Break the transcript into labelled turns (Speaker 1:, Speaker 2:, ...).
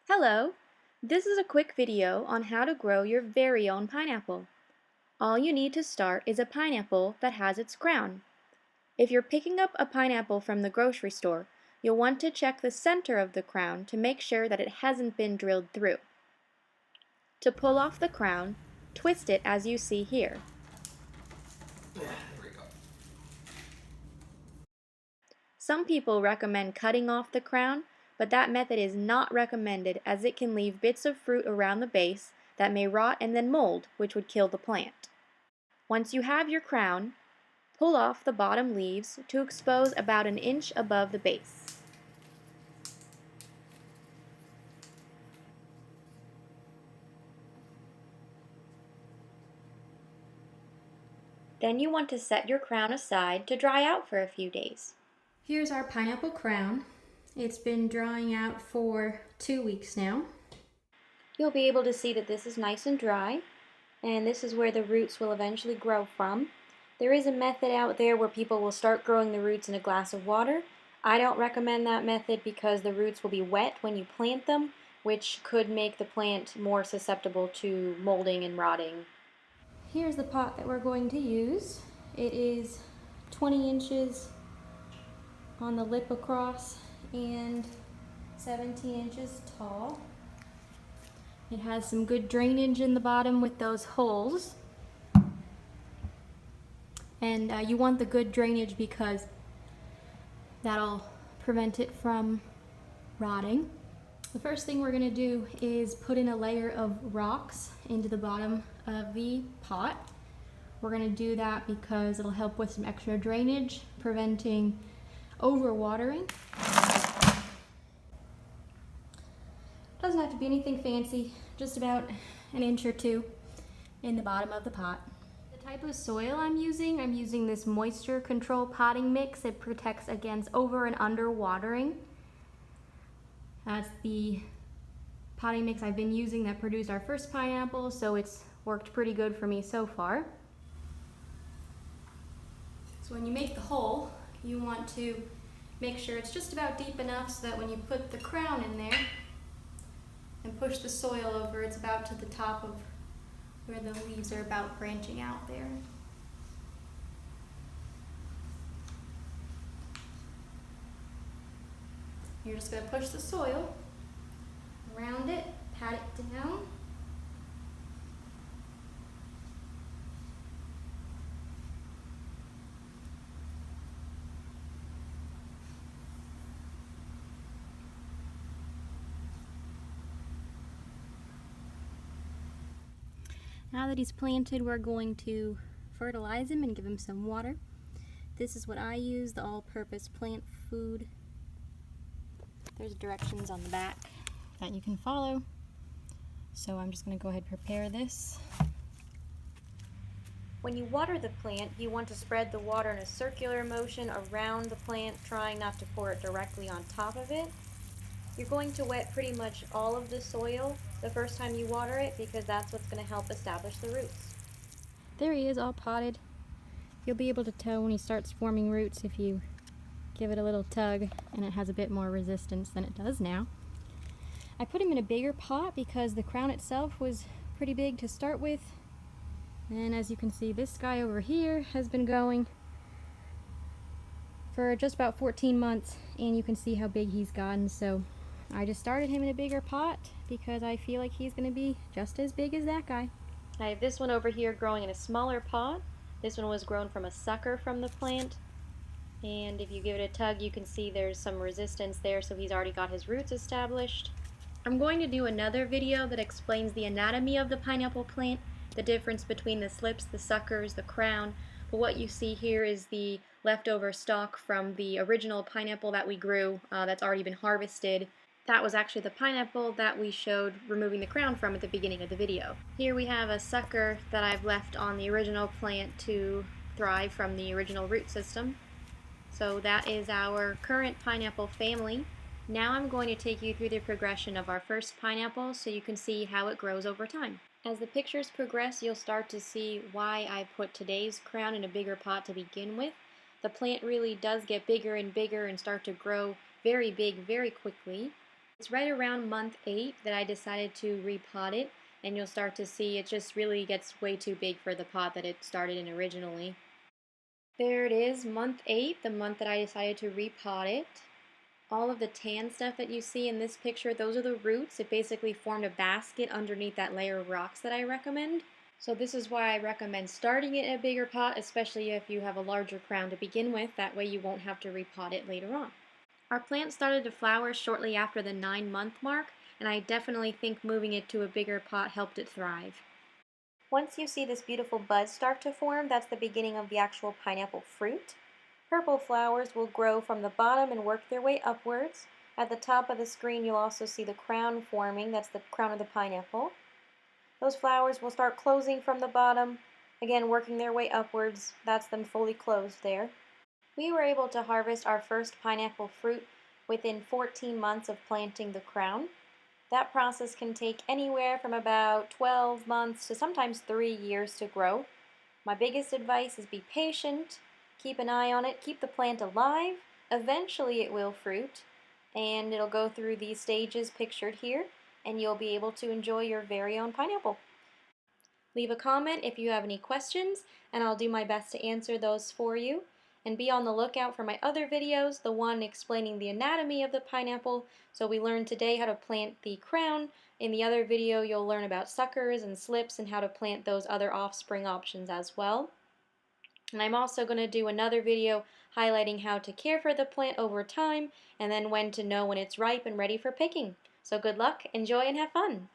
Speaker 1: Hello! This is a quick video on how to grow your very own pineapple. All you need to start is a pineapple that has its crown. If you're picking up a pineapple from the grocery store, you'll want to check the center of the crown to make sure that it hasn't been drilled through. To pull off the crown, twist it as you see here. Some people recommend cutting off the crown, but that method is not recommended as it can leave bits of fruit around the base that may rot and then mold, which would kill the plant. Once you have your crown, pull off the bottom leaves to expose about an inch above the base. Then you want to set your crown aside to dry out for a few days. Here's our pineapple crown. It's been drying out for 2 weeks now. You'll be able to see that this is nice and dry, and this is where the roots will eventually grow from. There is a method out there where people will start growing the roots in a glass of water. I don't recommend that method because the roots will be wet when you plant them, which could make the plant more susceptible to molding and rotting. Here's the pot that we're going to use. It is 20 inches on the lip across and 17 inches tall. It has some good drainage in the bottom with those holes. And you want the good drainage because that'll prevent it from rotting. The first thing we're going to do is put in a layer of rocks into the bottom of the pot. We're going to do that because it'll help with some extra drainage, preventing overwatering. Doesn't have to be anything fancy, just about an inch or two in the bottom of the pot. The type of soil I'm using this moisture control potting mix. It protects against over and under watering. That's the potting mix I've been using that produced our first pineapple, so it's worked pretty good for me so far. So when you make the hole, you want to make sure it's just about deep enough so that when you put the crown in there and push the soil over, it's about to the top of where the leaves are about branching out there. You're just going to push the soil around it, pat it down. Now that he's planted, we're going to fertilize him and give him some water. This is what I use, the all-purpose plant food. There's directions on the back that you can follow. So I'm just going to go ahead and prepare this. When you water the plant, you want to spread the water in a circular motion around the plant, trying not to pour it directly on top of it. You're going to wet pretty much all of the soil the first time you water it because that's what's going to help establish the roots. There he is, all potted. You'll be able to tell when he starts forming roots if you give it a little tug, and it has a bit more resistance than it does now. I put him in a bigger pot because the crown itself was pretty big to start with. And as you can see, this guy over here has been going for just about 14 months, and you can see how big he's gotten. So I just started him in a bigger pot because I feel like he's going to be just as big as that guy. I have this one over here growing in a smaller pot. This one was grown from a sucker from the plant. And if you give it a tug, you can see there's some resistance there, so he's already got his roots established. I'm going to do another video that explains the anatomy of the pineapple plant, the difference between the slips, the suckers, the crown. But what you see here is the leftover stalk from the original pineapple that we grew that's already been harvested. That was actually the pineapple that we showed removing the crown from at the beginning of the video. Here we have a sucker that I've left on the original plant to thrive from the original root system. So that is our current pineapple family. Now I'm going to take you through the progression of our first pineapple so you can see how it grows over time. As the pictures progress, you'll start to see why I put today's crown in a bigger pot to begin with. The plant really does get bigger and bigger and start to grow very big very quickly. It's right around month 8 that I decided to repot it, and you'll start to see it just really gets way too big for the pot that it started in originally. There it is, month 8, the month that I decided to repot it. All of the tan stuff that you see in this picture, those are the roots. It basically formed a basket underneath that layer of rocks that I recommend. So this is why I recommend starting it in a bigger pot, especially if you have a larger crown to begin with. That way you won't have to repot it later on. Our plant started to flower shortly after the 9-month mark, and I definitely think moving it to a bigger pot helped it thrive. Once you see this beautiful bud start to form, that's the beginning of the actual pineapple fruit. Purple flowers will grow from the bottom and work their way upwards. At the top of the screen you'll also see the crown forming, that's the crown of the pineapple. Those flowers will start closing from the bottom, again working their way upwards, that's them fully closed there. We were able to harvest our first pineapple fruit within 14 months of planting the crown. That process can take anywhere from about 12 months to sometimes 3 years to grow. My biggest advice is be patient, keep an eye on it, keep the plant alive. Eventually it will fruit, and it'll go through these stages pictured here, and you'll be able to enjoy your very own pineapple. Leave a comment if you have any questions, and I'll do my best to answer those for you. And be on the lookout for my other videos, the one explaining the anatomy of the pineapple. So we learned today how to plant the crown. In the other video, you'll learn about suckers and slips and how to plant those other offspring options as well. And I'm also going to do another video highlighting how to care for the plant over time, and then when to know when it's ripe and ready for picking. So good luck, enjoy, and have fun!